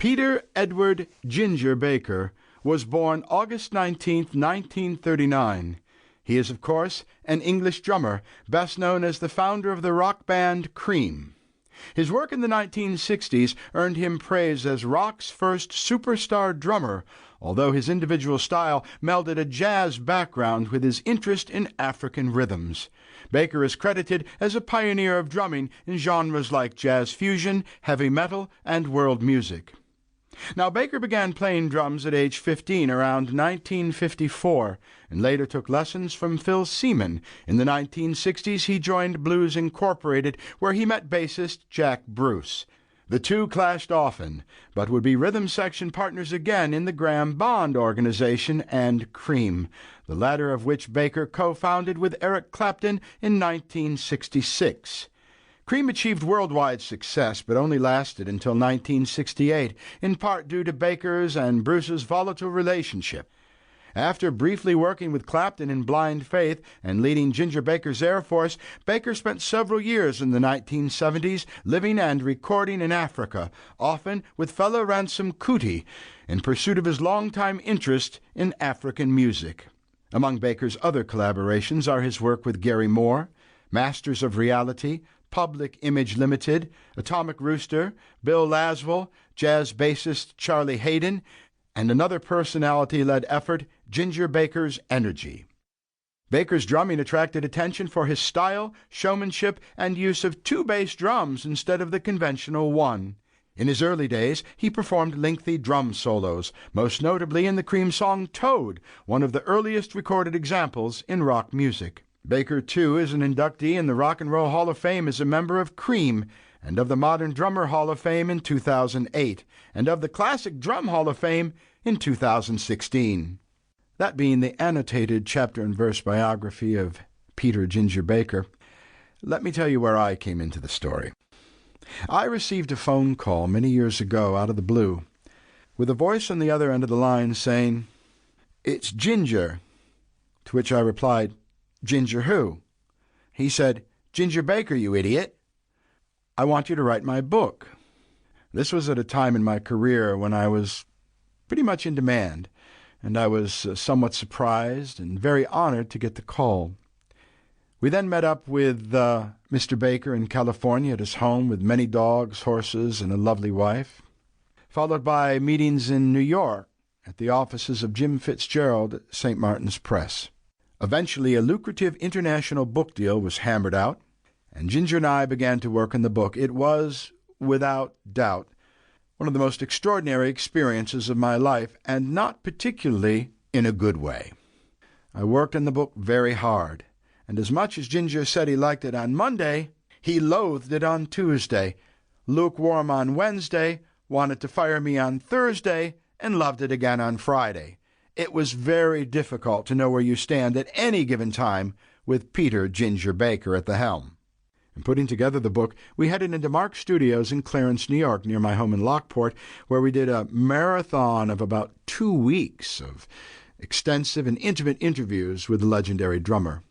Peter Edward Ginger Baker was born August 19, 1939. He is, of course, an English drummer, best known as the founder of the rock band Cream. His work in the 1960s earned him praise as rock's first superstar drummer, although his individual style melded a jazz background with his interest in African rhythms. Baker is credited as a pioneer of drumming in genres like jazz fusion, heavy metal, and world music. Now, Baker began playing drums at age 15 around 1954, and later took lessons from Phil Seaman. In the 1960s, he joined Blues Incorporated, where he met bassist Jack Bruce. The two clashed often, but would be rhythm section partners again in the Graham Bond Organization and Cream, the latter of which Baker co-founded with Eric Clapton in 1966. Cream achieved worldwide success, but only lasted until 1968, in part due to Baker's and Bruce's volatile relationship. After briefly working with Clapton in Blind Faith and leading Ginger Baker's Air Force, Baker spent several years in the 1970s living and recording in Africa, often with fellow Ransom Kuti, in pursuit of his longtime interest in African music. Among Baker's other collaborations are his work with Gary Moore, Masters of Reality, Public Image Limited, Atomic Rooster, Bill Laswell, jazz bassist Charlie Hayden, and another personality-led effort, Ginger Baker's Energy. Baker's drumming attracted attention for his style, showmanship, and use of two bass drums instead of the conventional one. In his early days, he performed lengthy drum solos, most notably in the Cream song Toad, one of the earliest recorded examples in rock music. Baker, too, is an inductee in the Rock and Roll Hall of Fame as a member of Cream, and of the Modern Drummer Hall of Fame in 2008, and of the Classic Drum Hall of Fame in 2016. That being the annotated chapter and verse biography of Peter Ginger Baker, let me tell you where I came into the story. I received a phone call many years ago out of the blue, with a voice on the other end of the line saying, "It's Ginger," to which I replied, "Ginger who?" He said, "Ginger Baker, you idiot. I want you to write my book." This was at a time in my career when I was pretty much in demand, and I was somewhat surprised and very honored to get the call. We then met up with Mr. Baker in California at his home with many dogs, horses, and a lovely wife, followed by meetings in New York at the offices of Jim Fitzgerald at St. Martin's Press. Eventually, a lucrative international book deal was hammered out, and Ginger and I began to work on the book. It was, without doubt, one of the most extraordinary experiences of my life, and not particularly in a good way. I worked on the book very hard, and as much as Ginger said he liked it on Monday, he loathed it on Tuesday, lukewarm on Wednesday, wanted to fire me on Thursday, and loved it again on Friday. It was very difficult to know where you stand at any given time with Peter Ginger Baker at the helm. In putting together the book, we headed into Mark Studios in Clarence, New York, near my home in Lockport, where we did a marathon of about 2 weeks of extensive and intimate interviews with the legendary drummer.